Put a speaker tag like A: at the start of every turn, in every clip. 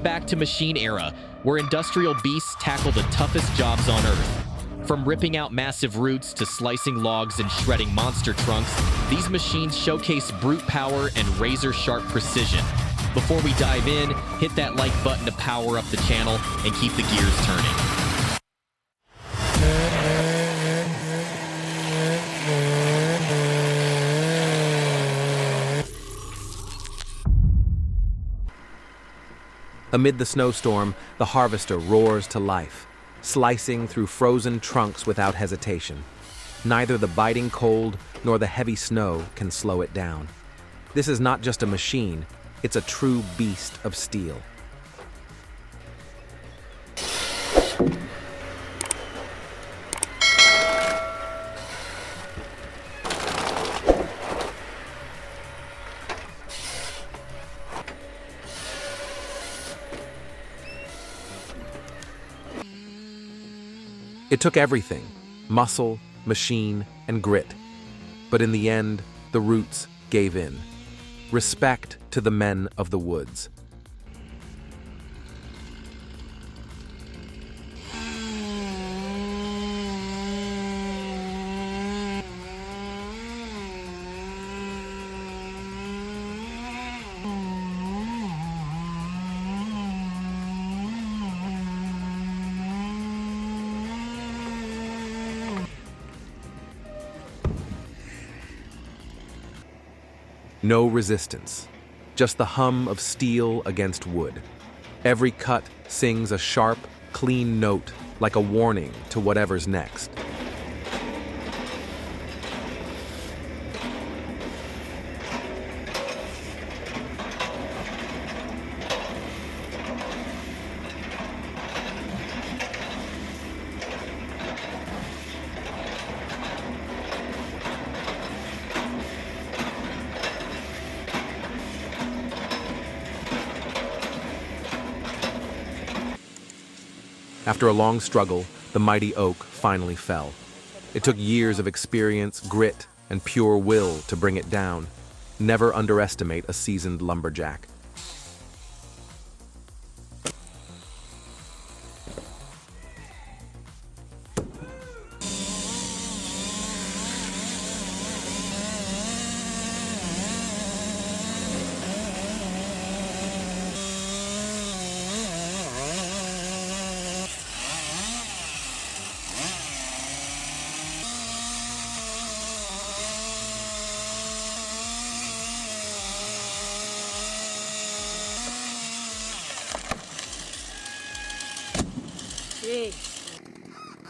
A: back to machine era, where industrial beasts tackle the toughest jobs on Earth. From ripping out massive roots to slicing logs and shredding monster trunks, these machines showcase brute power and razor-sharp precision. Before we dive in, hit that like button to power up the channel and keep the gears turning.
B: Amid the snowstorm, the harvester roars to life, slicing through frozen trunks without hesitation. Neither the biting cold nor the heavy snow can slow it down. This is not just a machine, it's a true beast of steel. It took everything, muscle, machine, and grit. But in the end, the roots gave in. Respect to the men of the woods. No resistance, just the hum of steel against wood. Every cut sings a sharp, clean note like a warning to whatever's next. After a long struggle, the mighty oak finally fell. It took years of experience, grit, and pure will to bring it down. Never underestimate a seasoned lumberjack.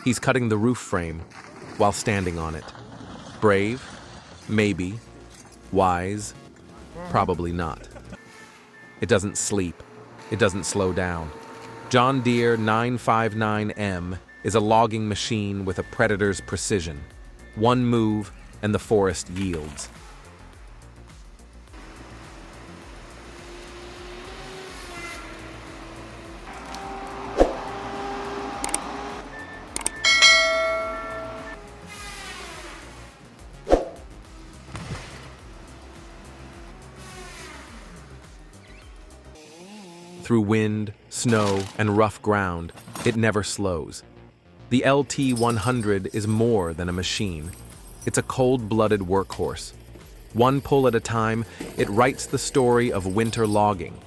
B: He's cutting the roof frame while standing on it. Brave? Maybe. Wise? Probably not. It doesn't sleep. It doesn't slow down. John Deere 959M is a logging machine with a predator's precision. One move and the forest yields. Through wind, snow, and rough ground, it never slows. The LT100 is more than a machine. It's a cold-blooded workhorse. One pull at a time, it writes the story of winter logging.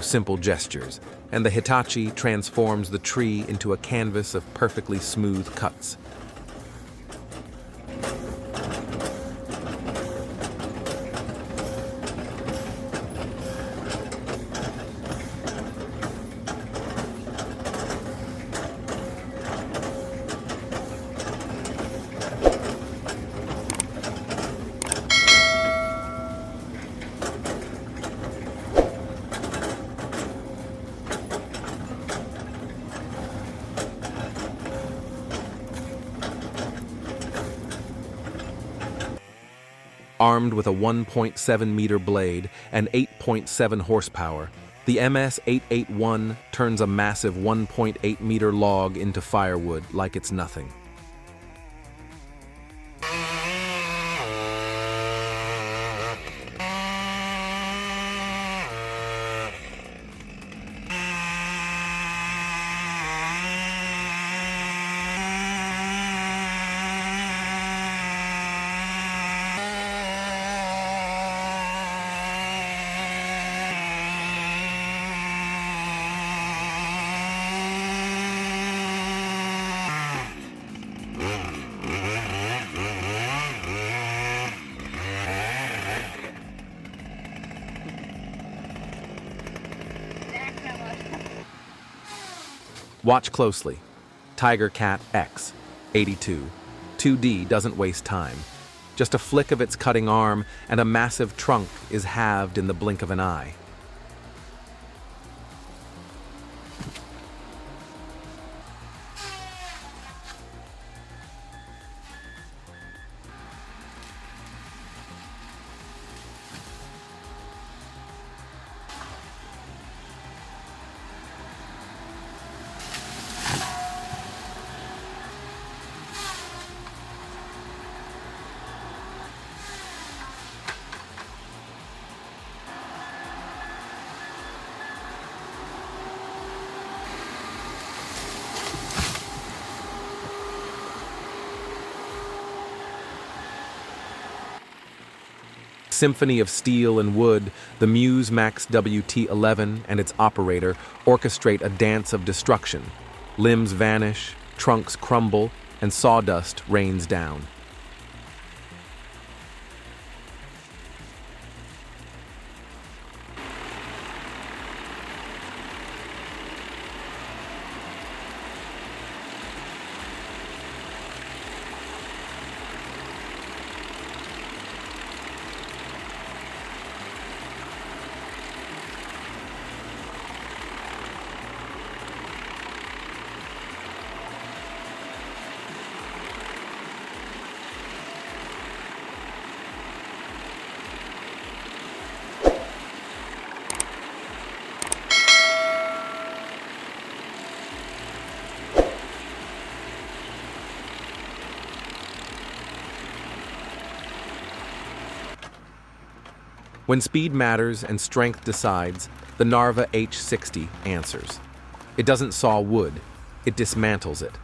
B: simple gestures, and the Hitachi transforms the tree into a canvas of perfectly smooth cuts. Armed with a 1.7-meter blade and 8.7 horsepower, the MS-881 turns a massive 1.8-meter log into firewood like it's nothing. Watch closely. Tiger Cat X, 82. 2D doesn't waste time. Just a flick of its cutting arm and a massive trunk is halved in the blink of an eye. Symphony of steel and wood, the Muse Max WT-11 and its operator orchestrate a dance of destruction. Limbs vanish, trunks crumble, and sawdust rains down. When speed matters and strength decides, the Narva H60 answers. It doesn't saw wood, it dismantles it.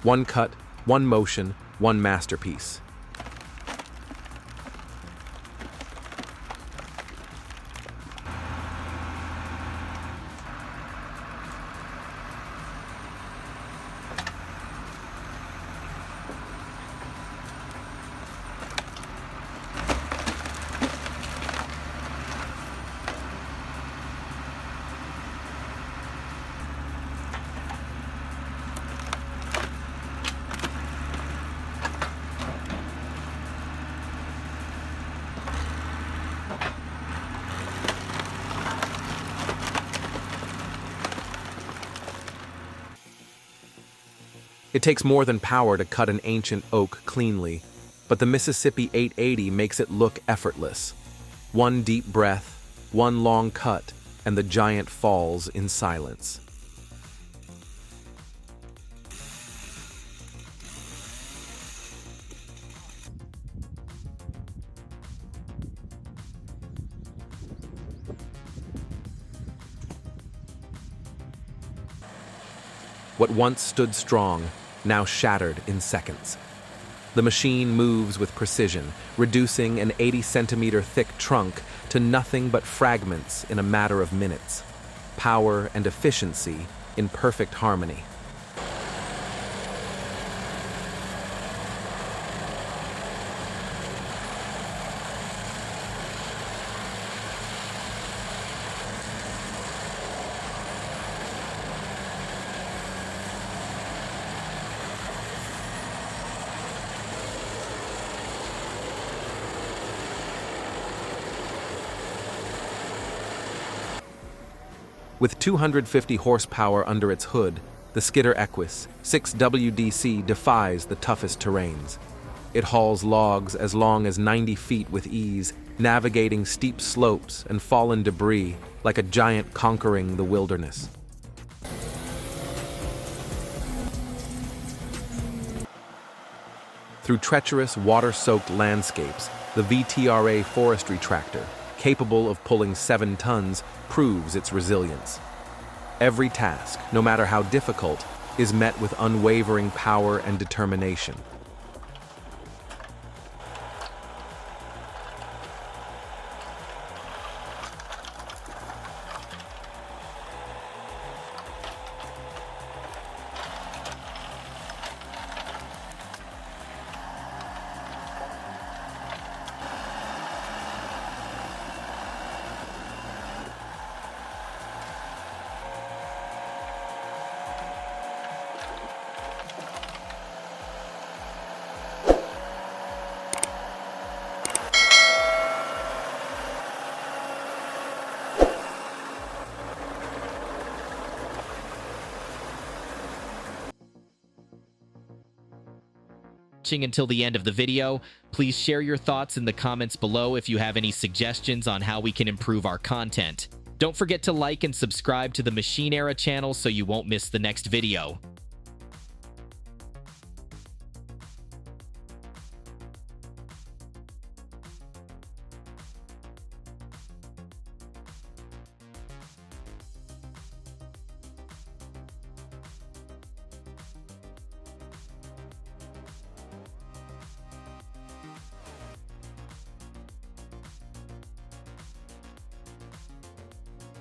B: One cut, one motion, one masterpiece. It takes more than power to cut an ancient oak cleanly, but the Mississippi 880 makes it look effortless. One deep breath, one long cut, and the giant falls in silence. What once stood strong, now shattered in seconds. The machine moves with precision, reducing an 80-centimeter thick trunk to nothing but fragments in a matter of minutes. power, and efficiency in perfect harmony. With 250 horsepower under its hood, the Skidder Equus 6WDC defies the toughest terrains. It hauls logs as long as 90 feet with ease, navigating steep slopes and fallen debris like a giant conquering the wilderness. Through treacherous, water-soaked landscapes, the VTRA forestry tractor, capable of pulling 7 tons, proves its resilience. Every task, no matter how difficult, is met with unwavering power and determination.
A: Watching until the end of the video, please share your thoughts in the comments below if you have any suggestions on how we can improve our content. Don't forget to like and subscribe to the Machine Era channel so you won't miss the next video.